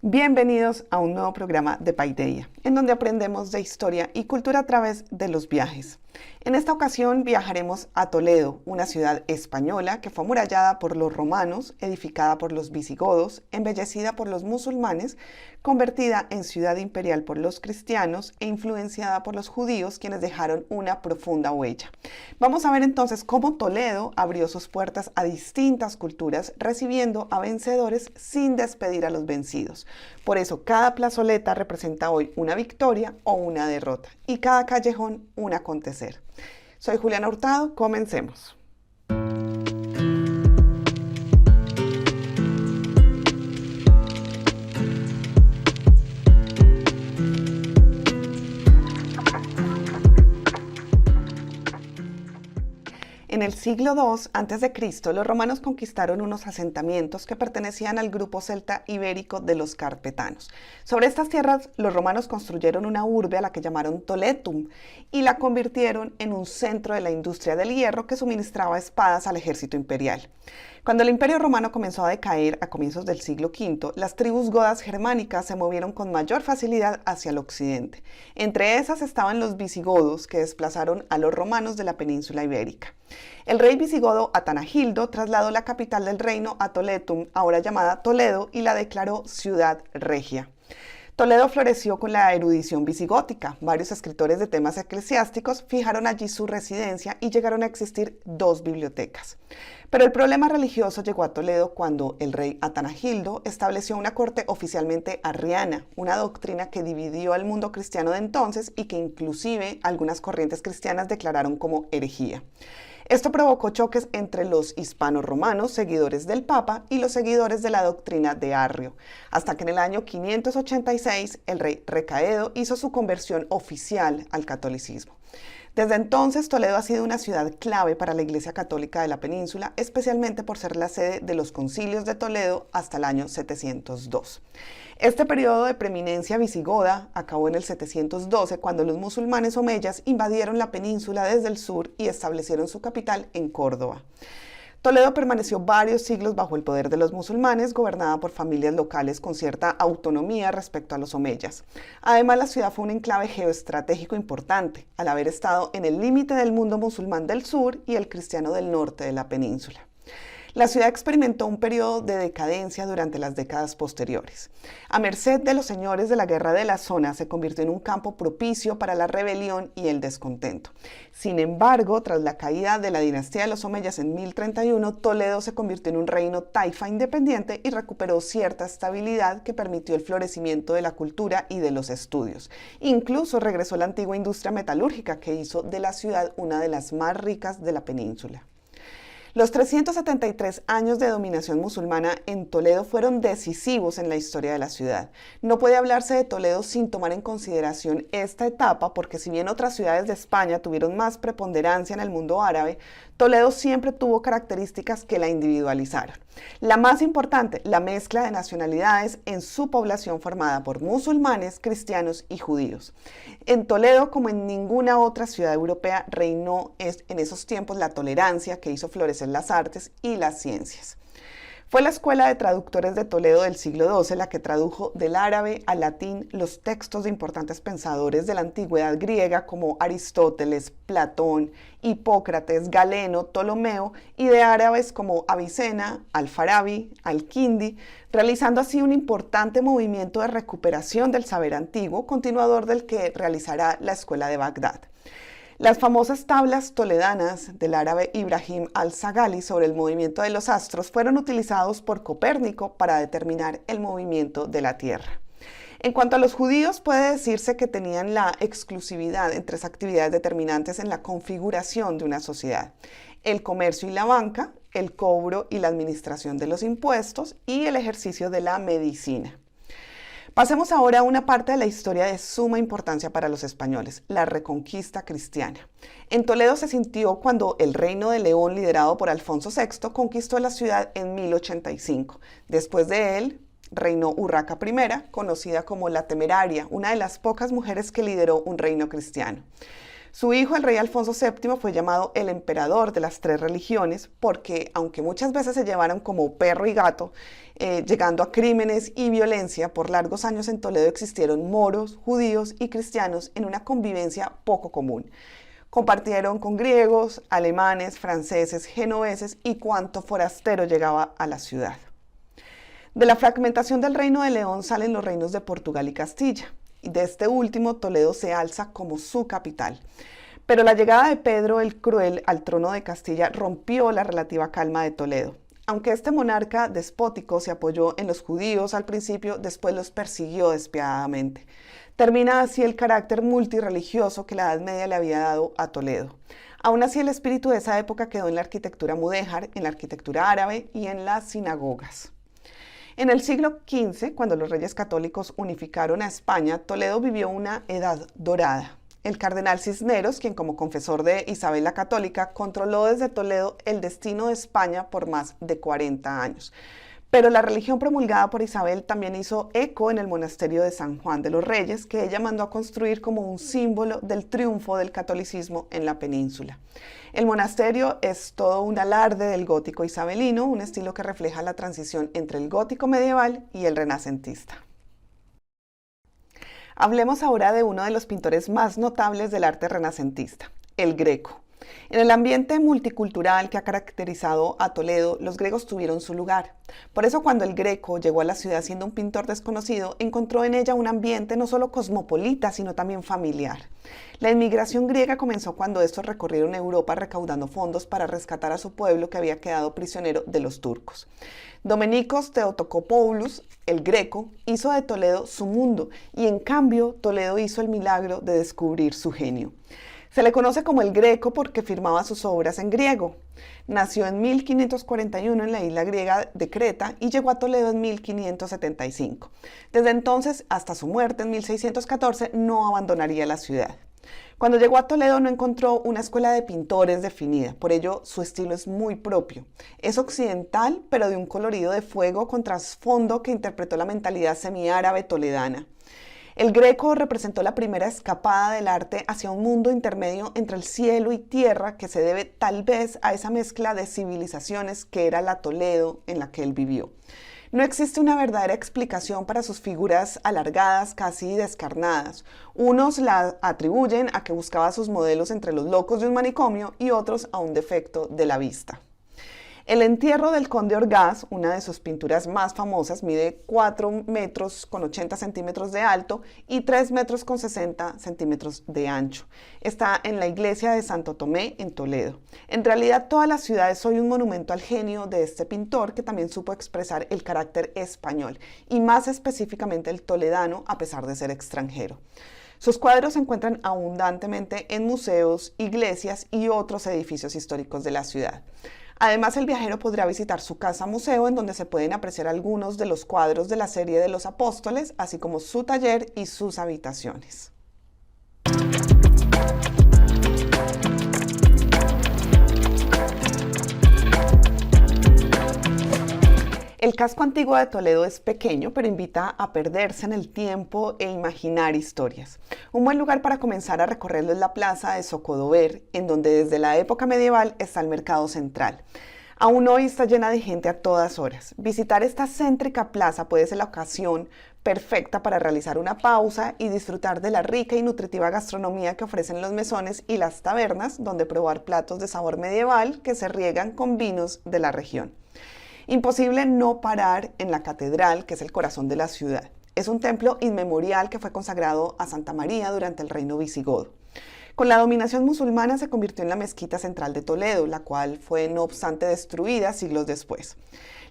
Bienvenidos a un nuevo programa de Paideia, en donde aprendemos de historia y cultura a través de los viajes. En esta ocasión viajaremos a Toledo, una ciudad española que fue amurallada por los romanos, edificada por los visigodos, embellecida por los musulmanes, convertida en ciudad imperial por los cristianos e influenciada por los judíos, quienes dejaron una profunda huella. Vamos a ver entonces cómo Toledo abrió sus puertas a distintas culturas, recibiendo a vencedores sin despedir a los vencidos. Por eso cada plazoleta representa hoy una victoria o una derrota y cada callejón un acontecer. Soy Juliana Hurtado, comencemos. En el siglo II a.C., los romanos conquistaron unos asentamientos que pertenecían al grupo celta ibérico de los carpetanos. Sobre estas tierras, los romanos construyeron una urbe a la que llamaron Toletum y la convirtieron en un centro de la industria del hierro que suministraba espadas al ejército imperial. Cuando el Imperio Romano comenzó a decaer a comienzos del siglo V, las tribus godas germánicas se movieron con mayor facilidad hacia el occidente. Entre esas estaban los visigodos, que desplazaron a los romanos de la península ibérica. El rey visigodo Atanagildo trasladó la capital del reino a Toletum, ahora llamada Toledo, y la declaró ciudad regia. Toledo floreció con la erudición visigótica. Varios escritores de temas eclesiásticos fijaron allí su residencia y llegaron a existir 2 bibliotecas. Pero el problema religioso llegó a Toledo cuando el rey Atanagildo estableció una corte oficialmente arriana, una doctrina que dividió al mundo cristiano de entonces y que inclusive algunas corrientes cristianas declararon como herejía. Esto provocó choques entre los hispanos-romanos, seguidores del Papa, y los seguidores de la doctrina de Arrio, hasta que en el año 586 el rey Recaedo hizo su conversión oficial al catolicismo. Desde entonces, Toledo ha sido una ciudad clave para la Iglesia Católica de la península, especialmente por ser la sede de los concilios de Toledo hasta el año 702. Este periodo de preeminencia visigoda acabó en el 712, cuando los musulmanes omeyas invadieron la península desde el sur y establecieron su capital en Córdoba. Toledo permaneció varios siglos bajo el poder de los musulmanes, gobernada por familias locales con cierta autonomía respecto a los omeyas. Además, la ciudad fue un enclave geoestratégico importante, al haber estado en el límite del mundo musulmán del sur y el cristiano del norte de la península. La ciudad experimentó un periodo de decadencia durante las décadas posteriores. A merced de los señores de la guerra de la zona, se convirtió en un campo propicio para la rebelión y el descontento. Sin embargo, tras la caída de la dinastía de los omeyas en 1031, Toledo se convirtió en un reino taifa independiente y recuperó cierta estabilidad que permitió el florecimiento de la cultura y de los estudios. Incluso regresó la antigua industria metalúrgica que hizo de la ciudad una de las más ricas de la península. Los 373 años de dominación musulmana en Toledo fueron decisivos en la historia de la ciudad. No puede hablarse de Toledo sin tomar en consideración esta etapa, porque si bien otras ciudades de España tuvieron más preponderancia en el mundo árabe, Toledo siempre tuvo características que la individualizaron. La más importante, la mezcla de nacionalidades en su población formada por musulmanes, cristianos y judíos. En Toledo, como en ninguna otra ciudad europea, reinó en esos tiempos la tolerancia que hizo florecer las artes y las ciencias. Fue la Escuela de Traductores de Toledo del siglo XII la que tradujo del árabe al latín los textos de importantes pensadores de la antigüedad griega como Aristóteles, Platón, Hipócrates, Galeno, Ptolomeo, y de árabes como Avicena, Al-Farabi, Al-Kindi, realizando así un importante movimiento de recuperación del saber antiguo, continuador del que realizará la Escuela de Bagdad. Las famosas tablas toledanas del árabe Ibrahim al-Zaghali sobre el movimiento de los astros fueron utilizados por Copérnico para determinar el movimiento de la Tierra. En cuanto a los judíos, puede decirse que tenían la exclusividad en 3 actividades determinantes en la configuración de una sociedad: el comercio y la banca, el cobro y la administración de los impuestos y el ejercicio de la medicina. Pasemos ahora a una parte de la historia de suma importancia para los españoles, la Reconquista cristiana. En Toledo se sintió cuando el Reino de León, liderado por Alfonso VI, conquistó la ciudad en 1085. Después de él, reinó Urraca I, conocida como la Temeraria, una de las pocas mujeres que lideró un reino cristiano. Su hijo, el rey Alfonso VII, fue llamado el emperador de las tres religiones porque, aunque muchas veces se llevaron como perro y gato, llegando a crímenes y violencia, por largos años en Toledo existieron moros, judíos y cristianos en una convivencia poco común. Compartieron con griegos, alemanes, franceses, genoveses y cuanto forastero llegaba a la ciudad. De la fragmentación del reino de León salen los reinos de Portugal y Castilla, y de este último Toledo se alza como su capital. Pero la llegada de Pedro el Cruel al trono de Castilla rompió la relativa calma de Toledo. Aunque este monarca despótico se apoyó en los judíos al principio, después los persiguió despiadadamente. Termina así el carácter multirreligioso que la Edad Media le había dado a Toledo. Aún así, el espíritu de esa época quedó en la arquitectura mudéjar, en la arquitectura árabe y en las sinagogas. En el siglo XV, cuando los reyes católicos unificaron a España, Toledo vivió una edad dorada. El cardenal Cisneros, quien como confesor de Isabel la Católica, controló desde Toledo el destino de España por más de 40 años. Pero la religión promulgada por Isabel también hizo eco en el monasterio de San Juan de los Reyes, que ella mandó a construir como un símbolo del triunfo del catolicismo en la península. El monasterio es todo un alarde del gótico isabelino, un estilo que refleja la transición entre el gótico medieval y el renacentista. Hablemos ahora de uno de los pintores más notables del arte renacentista, el Greco. En el ambiente multicultural que ha caracterizado a Toledo, los griegos tuvieron su lugar. Por eso cuando el Greco llegó a la ciudad siendo un pintor desconocido, encontró en ella un ambiente no solo cosmopolita, sino también familiar. La inmigración griega comenzó cuando estos recorrieron Europa recaudando fondos para rescatar a su pueblo que había quedado prisionero de los turcos. Domenicos Theotokopoulos, el Greco, hizo de Toledo su mundo y en cambio Toledo hizo el milagro de descubrir su genio. Se le conoce como el Greco porque firmaba sus obras en griego. Nació en 1541 en la isla griega de Creta y llegó a Toledo en 1575. Desde entonces hasta su muerte en 1614 no abandonaría la ciudad. Cuando llegó a Toledo no encontró una escuela de pintores definida, por ello su estilo es muy propio. Es occidental, pero de un colorido de fuego con trasfondo que interpretó la mentalidad semiárabe toledana. El Greco representó la primera escapada del arte hacia un mundo intermedio entre el cielo y tierra que se debe tal vez a esa mezcla de civilizaciones que era la Toledo en la que él vivió. No existe una verdadera explicación para sus figuras alargadas, casi descarnadas. Unos la atribuyen a que buscaba sus modelos entre los locos de un manicomio y otros a un defecto de la vista. El entierro del conde Orgaz, una de sus pinturas más famosas, mide 4 metros con 80 centímetros de alto y 3 metros con 60 centímetros de ancho. Está en la iglesia de Santo Tomé en Toledo. En realidad toda la ciudad es hoy un monumento al genio de este pintor que también supo expresar el carácter español y más específicamente el toledano a pesar de ser extranjero. Sus cuadros se encuentran abundantemente en museos, iglesias y otros edificios históricos de la ciudad. Además, el viajero podrá visitar su casa-museo en donde se pueden apreciar algunos de los cuadros de la serie de los Apóstoles, así como su taller y sus habitaciones. El casco antiguo de Toledo es pequeño, pero invita a perderse en el tiempo e imaginar historias. Un buen lugar para comenzar a recorrerlo es la plaza de Zocodover, en donde desde la época medieval está el mercado central. Aún hoy está llena de gente a todas horas. Visitar esta céntrica plaza puede ser la ocasión perfecta para realizar una pausa y disfrutar de la rica y nutritiva gastronomía que ofrecen los mesones y las tabernas, donde probar platos de sabor medieval que se riegan con vinos de la región. Imposible no parar en la catedral, que es el corazón de la ciudad. Es un templo inmemorial que fue consagrado a Santa María durante el reino visigodo. Con la dominación musulmana se convirtió en la mezquita central de Toledo, la cual fue no obstante destruida siglos después.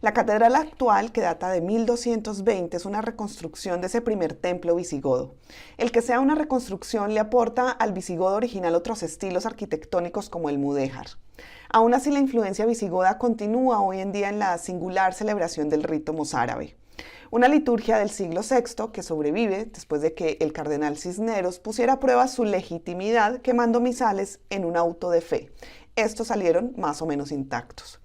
La catedral actual, que data de 1220, es una reconstrucción de ese primer templo visigodo. El que sea una reconstrucción le aporta al visigodo original otros estilos arquitectónicos como el mudéjar. Aún así, la influencia visigoda continúa hoy en día en la singular celebración del rito mozárabe. Una liturgia del siglo VI que sobrevive después de que el cardenal Cisneros pusiera a prueba su legitimidad quemando misales en un auto de fe. Estos salieron más o menos intactos.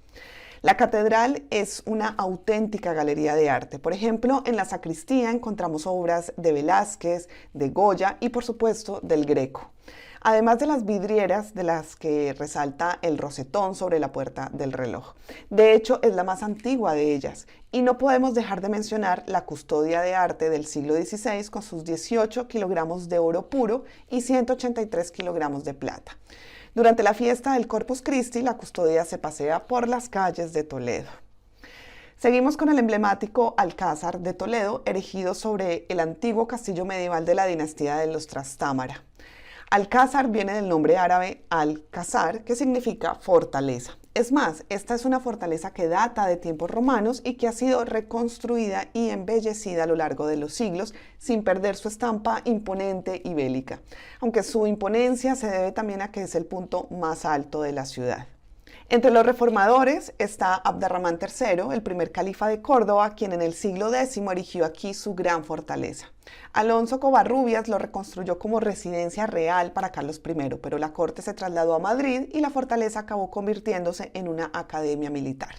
La catedral es una auténtica galería de arte. Por ejemplo, en la sacristía encontramos obras de Velázquez, de Goya y por supuesto del Greco. además de las vidrieras de las que resalta el rosetón sobre la puerta del reloj. De hecho, es la más antigua de ellas. Y no podemos dejar de mencionar la custodia de arte del siglo XVI con sus 18 kilogramos de oro puro y 183 kilogramos de plata. Durante la fiesta del Corpus Christi, la custodia se pasea por las calles de Toledo. Seguimos con el emblemático Alcázar de Toledo, erigido sobre el antiguo castillo medieval de la dinastía de los Trastámara. Alcázar viene del nombre árabe Al-Qasar, que significa fortaleza. Es más, esta es una fortaleza que data de tiempos romanos y que ha sido reconstruida y embellecida a lo largo de los siglos sin perder su estampa imponente y bélica, aunque su imponencia se debe también a que es el punto más alto de la ciudad. Entre los reformadores está Abderramán III, el primer califa de Córdoba, quien en el siglo X erigió aquí su gran fortaleza. Alonso Covarrubias lo reconstruyó como residencia real para Carlos I, pero la corte se trasladó a Madrid y la fortaleza acabó convirtiéndose en una academia militar.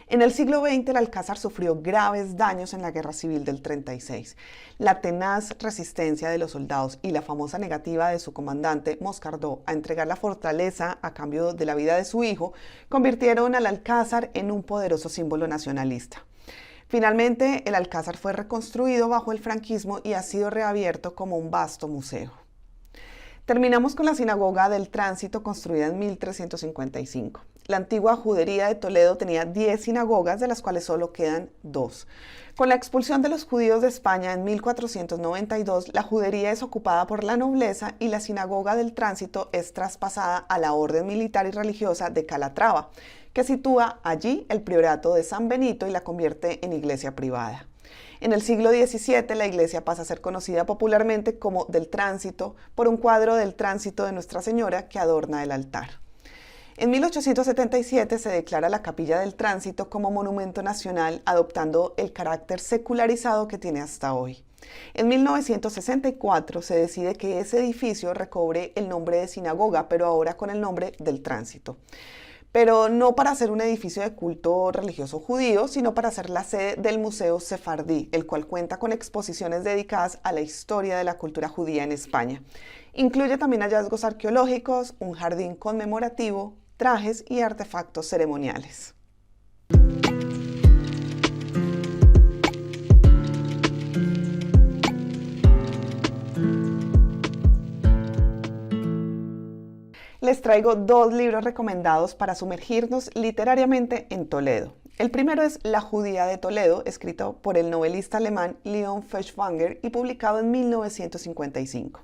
En el siglo XX, el Alcázar sufrió graves daños en la Guerra Civil del 36. La tenaz resistencia de los soldados y la famosa negativa de su comandante, Moscardó, a entregar la fortaleza a cambio de la vida de su hijo, convirtieron al Alcázar en un poderoso símbolo nacionalista. Finalmente, el Alcázar fue reconstruido bajo el franquismo y ha sido reabierto como un vasto museo. Terminamos con la Sinagoga del Tránsito, construida en 1355. La antigua judería de Toledo tenía 10 sinagogas, de las cuales solo quedan 2. Con la expulsión de los judíos de España en 1492, la judería es ocupada por la nobleza y la Sinagoga del Tránsito es traspasada a la orden militar y religiosa de Calatrava, que sitúa allí el priorato de San Benito y la convierte en iglesia privada. En el siglo XVII, la iglesia pasa a ser conocida popularmente como del Tránsito por un cuadro del Tránsito de Nuestra Señora que adorna el altar. En 1877 se declara la Capilla del Tránsito como monumento nacional, adoptando el carácter secularizado que tiene hasta hoy. En 1964 se decide que ese edificio recobre el nombre de sinagoga, pero ahora con el nombre del Tránsito. Pero no para ser un edificio de culto religioso judío, sino para ser la sede del Museo Sefardí, el cual cuenta con exposiciones dedicadas a la historia de la cultura judía en España. Incluye también hallazgos arqueológicos, un jardín conmemorativo, trajes y artefactos ceremoniales. Les traigo 2 libros recomendados para sumergirnos literariamente en Toledo. El primero es La judía de Toledo, escrito por el novelista alemán Leon Feuchtwanger y publicado en 1955.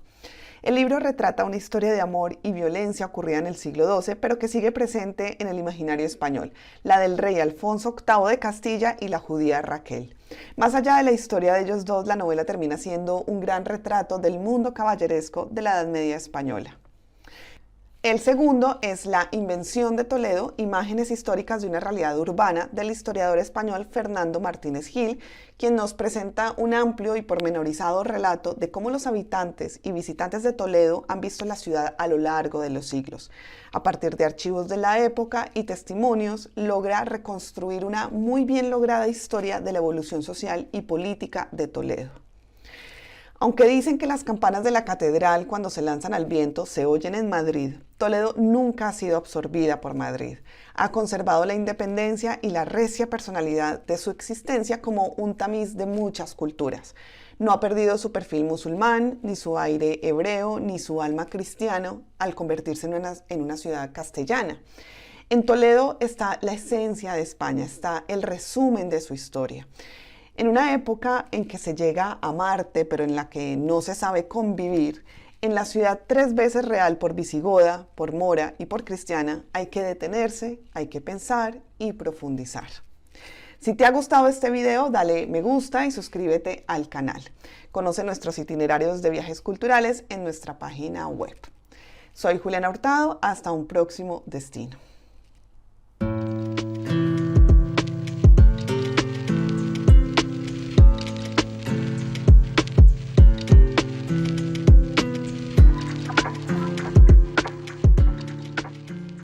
El libro retrata una historia de amor y violencia ocurrida en el siglo XII, pero que sigue presente en el imaginario español, la del rey Alfonso VIII de Castilla y la judía Raquel. Más allá de la historia de ellos dos, la novela termina siendo un gran retrato del mundo caballeresco de la Edad Media española. El segundo es La invención de Toledo, imágenes históricas de una realidad urbana, del historiador español Fernando Martínez Gil, quien nos presenta un amplio y pormenorizado relato de cómo los habitantes y visitantes de Toledo han visto la ciudad a lo largo de los siglos. A partir de archivos de la época y testimonios, logra reconstruir una muy bien lograda historia de la evolución social y política de Toledo. Aunque dicen que las campanas de la catedral cuando se lanzan al viento se oyen en Madrid, Toledo nunca ha sido absorbida por Madrid. Ha conservado la independencia y la recia personalidad de su existencia como un tamiz de muchas culturas. No ha perdido su perfil musulmán, ni su aire hebreo, ni su alma cristiano al convertirse en una ciudad castellana. En Toledo está la esencia de España, está el resumen de su historia. En una época en que se llega a Marte, pero en la que no se sabe convivir, en la ciudad 3 veces real por visigoda, por mora y por cristiana, hay que detenerse, hay que pensar y profundizar. Si te ha gustado este video, dale me gusta y suscríbete al canal. Conoce nuestros itinerarios de viajes culturales en nuestra página web. Soy Juliana Hurtado, hasta un próximo destino.